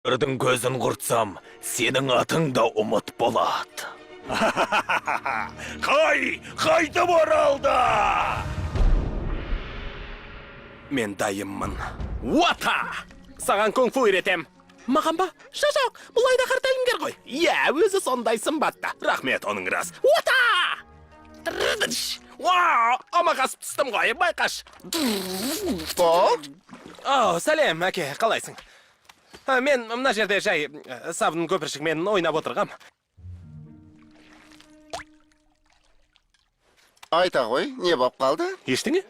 Бірдің көзін құртсам, сенің атың да ұмыт болады. Қайтып оралды! Мен дайыммын. Уата! Саған кунг-фу үйретем. Маған ба? Шашақ, бұл Айдаһар тәлімгер ғой. Иә, өзі сондай сымбатта. Рахмет, оның рас. Уата! Вау, амағасып түстім ғой, байқаш. Сәлем, әке, қалайсың? Мен мына жерде жай сабын көпіршігімен ойнап отырғам. Айта ғой, не боп қалды? Ештеңе?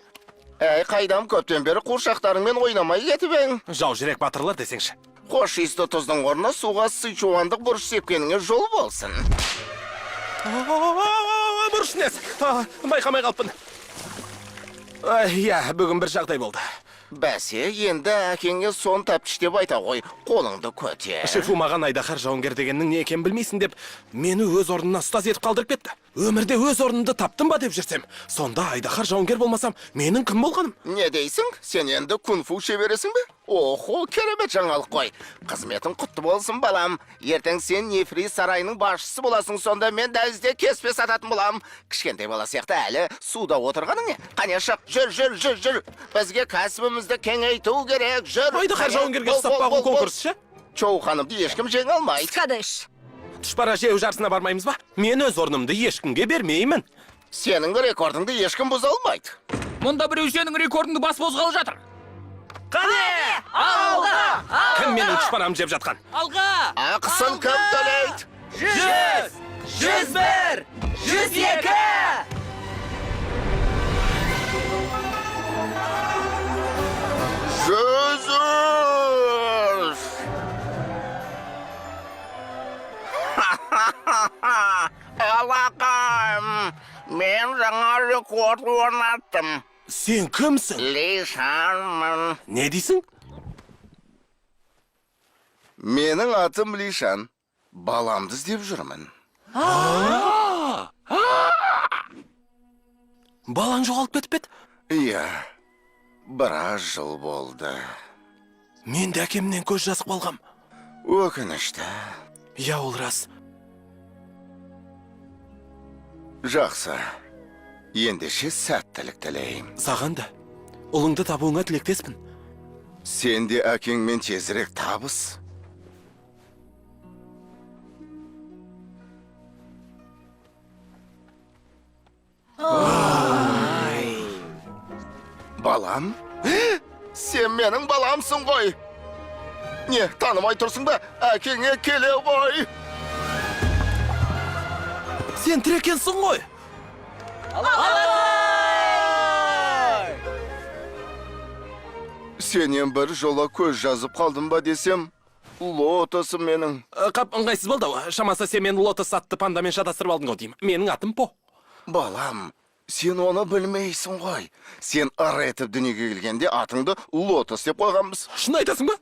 Қайдам көптен бері қуыршақтарыңмен ойнамай кетіп ең. Жау жүрек батырлар десеңші. Қош иісті тұздың орнына суға сычуандық бұрыш сепкеніңе жол болсын. Бұрыш нес, байқамай қалыппын. Иә, бүгін бір жағдай болды. Бәсе, енді әкеңе сон тәптіштеп айта ғой, қолыңды көте. Шефу маған Айдаһар жауынгер дегеннің не екенін білмейсің деп, мені өз орнына ұстаз етіп қалдырып кетті. Өмірде өз орнымды таптым ба деп жүрсем, сонда Айдаһар жауынгер болмасам, менің кім болғаным? Не дейсің? Сен енді кунг-фу шебересің бе? Охо, керемет жаңалық қой. Қызметің құтты болсын, балам. Ертең сен Нефри сарайының басшысы боласың, сонда мен дәлізде кеспе сататын болам. Кішкентай бала сияқты әлі суда отырғаның не? Қане шық, жүр. Бізге кәсібімізді кеңейту керек, жүр. Айдаһар жауынгерге ұстап бағу конкурсы ше? Чоу ханымды ешкім жеңе алмайды. Қадыш. Тұшпара жеу жарысына бармаймыз ба? Мен өз орнымды ешкімге бермеймін. Сенің рекордыңды ешкім бұза алмайды. Мұнда біреу сенің рекордыңды бас бозғалы жатыр. Қане! Алға! Кім менің тұшпарамды жеп жатқан? Алға! Ақысын кім төлейді? 100! 101! 102! Жүзіш! Алақайым, мен жаңа рекорд орнаттым. Сен кімсің? Ли Шанмын. Не дейсің? Менің атым Ли Шан. Баламды іздеп жүрмін. Балаң жоғалып кетіп еді? Иә, біраз жыл болды. Мен де әкемнен көз жазып қалғам. Өкінішті. Иә, ол рас. Жақсы. Ендеше сәттілік тілеймін. Саған да. Ұлыңды табуыңа тілектеспін. Сен де әкеңмен тезірек табыс. Балам? Сен менің баламсың ғой. Не, танымай тұрсың ба? Әкеңе келе ғой. Сен тірекенсің ғой. Сенен бір жола көз жазып қалдым ба десем, лотосым менің. Қап, ыңғайсыз болды. Шамасы сен мені лотос атты пандамен шатастырып алдың ғой деймін. Менің атым По. Балам, сен оны білмейсің ғой. Сен ары етіп дүниеге келгенде атыңды лотос деп қойғанбыз. Шын айтасың ба?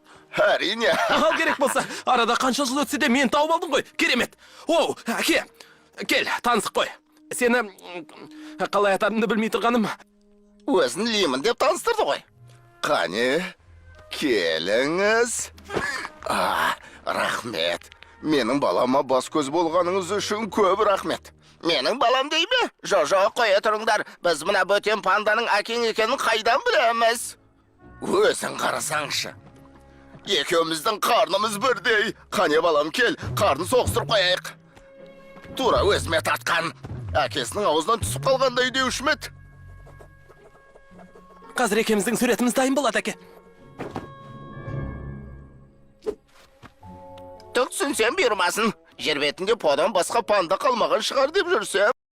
Әрине. Ал керек болса, арада қанша жыл өтсе де мен тауып алдың ғой. Керемет. Оу, әке, кел, танысық қой. Сені қалай атарымды білмей тұрғаным. Өзін Лимін деп таныстырды ғой. Қане, келіңіз. Рахмет. Менің балама бас көз болғаныңыз үшін көп рахмет. Менің балам дей ме? Жо-жо, қоя тұрыңдар. Біз мына бөтен панданың әкең екенін қайдан білеміз? Өзің қарасаңшы. Екеуміздің қарнымыз бірдей. Қане балам, кел, қарын соғыстырып қояйық. Тура өзіме тартқан. Әкесінің аузынан түсіп қалғандай деушімет. Қазір екеміздің суретіміз дайын болады, әке. Түк түсінсем бұйырмасын. Жер бетінде Подан басқа панда қалмаған шығар деп жүрсем.